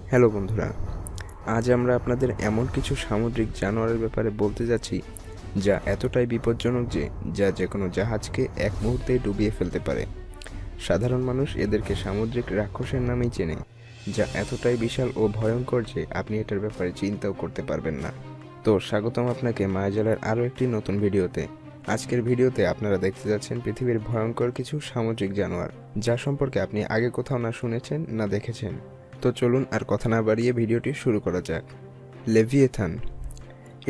Hello বন্ধুরা, আজ আমরা আপনাদের এমন কিছু সামুদ্রিক জানোয়ারের ব্যাপারে বলতে যাচ্ছি যা এতটাই বিপজ্জনক যে কোনো জাহাজকে এক মুহূর্তে ডুবিয়ে ফেলতে পারে। সাধারণ মানুষ এদেরকে সামুদ্রিক রাক্ষসের নামেই চেনে, যা এতটাই বিশাল ও ভয়ঙ্কর যে আপনি এটার ব্যাপারে চিন্তাও করতে পারবেন না। তো স্বাগতম আপনাকে মায়াজালের আরও একটি নতুন ভিডিওতে। আজকের ভিডিওতে আপনারা দেখতে যাচ্ছেন পৃথিবীর ভয়ঙ্কর কিছু সামুদ্রিক জানোয়ার, যা সম্পর্কে আপনি আগে কোথাও না শুনেছেন না দেখেছেন। তো চলুন আর কথা না বাড়িয়ে ভিডিওটি শুরু করা যাক। লেভিয়েথান,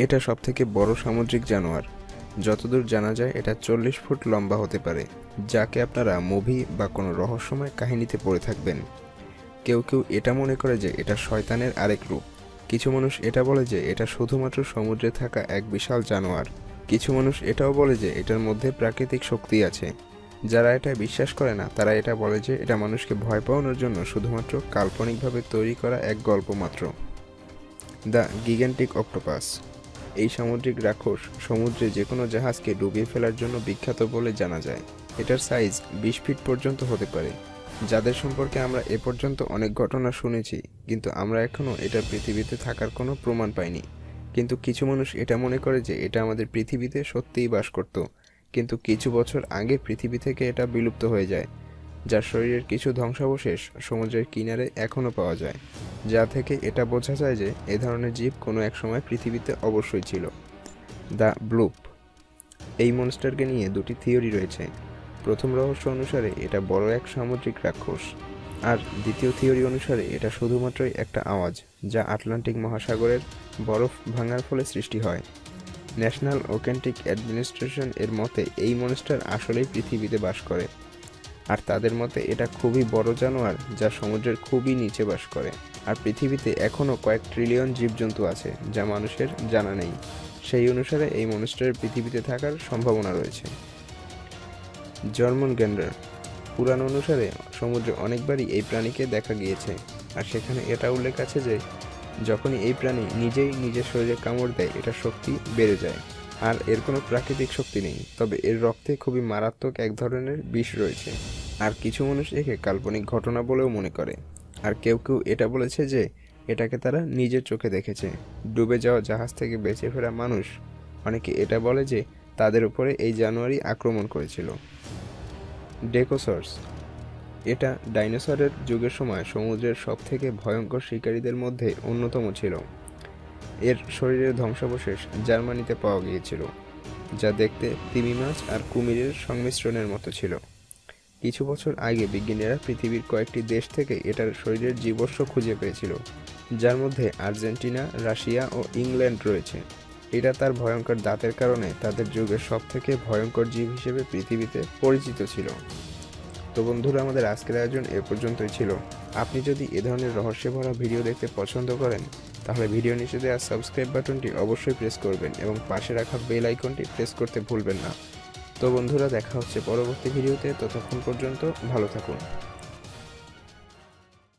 এটা সবথেকে বড় সামুদ্রিক জানোয়ার। যতদূর জানা যায় এটা 40 ফুট লম্বা হতে পারে, যাকে আপনারা মুভি বা কোনো রহস্যময় কাহিনীতে পড়ে থাকবেন। কেউ কেউ এটা মনে করে যে এটা শয়তানের আরেক রূপ। কিছু মানুষ এটা বলে যে এটা শুধুমাত্র সমুদ্রে থাকা এক বিশাল জানোয়ার। কিছু মানুষ এটাও বলে যে এটার মধ্যে প্রাকৃতিক শক্তি আছে। যারা এটা বিশ্বাস করে না তারা এটা বলে যে এটা মানুষকে ভয় পাওয়ানোর জন্য শুধুমাত্র কাল্পনিকভাবে তৈরি করা এক গল্প মাত্র। দ্য গিগান্টিক অক্টোপাস, এই সামুদ্রিক রাক্ষস সমুদ্রে যে কোনো জাহাজকে ডুবিয়ে ফেলার জন্য বিখ্যাত বলে জানা যায়। এটার সাইজ 20 ফিট পর্যন্ত হতে পারে। যাদের সম্পর্কে আমরা এ পর্যন্ত অনেক ঘটনা শুনেছি, কিন্তু আমরা এখনও এটা পৃথিবীতে থাকার কোনো প্রমাণ পাইনি। কিন্তু কিছু মানুষ এটা মনে করে যে এটা আমাদের পৃথিবীতে সত্যিই বাস করত, কিন্তু কিছু বছর আগে পৃথিবী থেকে এটা বিলুপ্ত হয়ে যায়। যার শরীরের কিছু ধ্বংসাবশেষ সমুদ্রের কিনারে এখনও পাওয়া যায়, যা থেকে এটা বোঝা যায় যে এ ধরনের জীব কোনো এক সময় পৃথিবীতে অবশ্যই ছিল। দ্য ব্লুপ, এই মনস্টারকে নিয়ে দুটি থিওরি রয়েছে। প্রথম রহস্য অনুসারে এটা বড় এক সামুদ্রিক রাক্ষস, আর দ্বিতীয় থিওরি অনুসারে এটা শুধুমাত্রই একটা আওয়াজ যা আটলান্টিক মহাসাগরের বরফ ভাঙার ফলে সৃষ্টি হয়। ন্যাশনাল ওকেন্টিক অ্যাডমিনিস্ট্রেশন এর মতে এই মনস্টার আসলেই পৃথিবীতে বাস করে, আর তাদের মতে এটা খুবই বড় জানোয়ার যা সমুদ্রের খুবই নিচে বাস করে। আর পৃথিবীতে এখনও কয়েক ট্রিলিয়ন জীবজন্তু আছে যা মানুষের জানা নেই। সেই অনুসারে এই মনস্টারের পৃথিবীতে থাকার সম্ভাবনা রয়েছে। জর্মনগ্যান্ডার, পুরাণ অনুসারে সমুদ্রে অনেকবারই এই প্রাণীকে দেখা গিয়েছে, আর সেখানে এটা উল্লেখ আছে যে যখনই এই প্রাণী নিজেই নিজের শরীরে কামড় দেয় এটার শক্তি বেড়ে যায়। আর এর কোনো প্রাকৃতিক শক্তি নেই, তবে এর রক্তে খুবই মারাত্মক এক ধরনের বিষ রয়েছে। আর কিছু মানুষ একে কাল্পনিক ঘটনা বলেও মনে করে। আর কেউ কেউ এটা বলেছে যে এটাকে তারা নিজের চোখে দেখেছে। ডুবে যাওয়া জাহাজ থেকে বেঁচে ফেরা মানুষ অনেকে এটা বলে যে তাদের উপরে এই জানোয়ারই আক্রমণ করেছিল। ডেকোসর্স, এটা ডাইনোসরের যুগের সময় সমুদ্রের সবথেকে ভয়ঙ্কর শিকারীদের মধ্যে অন্যতম ছিল। এর শরীরের ধ্বংসাবশেষ জার্মানিতে পাওয়া গিয়েছিল, যা দেখতে তিমি মাছ আর কুমিরের সংমিশ্রণের মতো ছিল। কিছু বছর আগে বিজ্ঞানীরা পৃথিবীর কয়েকটি দেশ থেকে এটার শরীরের জীবাশ্ম খুঁজে পেয়েছিল, যার মধ্যে আর্জেন্টিনা, রাশিয়া ও ইংল্যান্ড রয়েছে। এটা তার ভয়ঙ্কর দাঁতের কারণে তাদের যুগের সবথেকে ভয়ঙ্কর জীব হিসেবে পৃথিবীতে পরিচিত ছিল। তো বন্ধুরা, আমাদের আজকের আয়োজন এ পর্যন্তই ছিল। আপনি যদি এ ধরনের রহস্যে ভরা ভিডিও দেখতে পছন্দ করেন, তাহলে ভিডিও নিচে দেওয়া সাবস্ক্রাইব বাটনটি অবশ্যই প্রেস করবেন এবং পাশে রাখা বেল আইকনটি প্রেস করতে ভুলবেন না। তো বন্ধুরা, দেখা হচ্ছে পরবর্তী ভিডিওতে। ততক্ষণ পর্যন্ত ভালো থাকুন।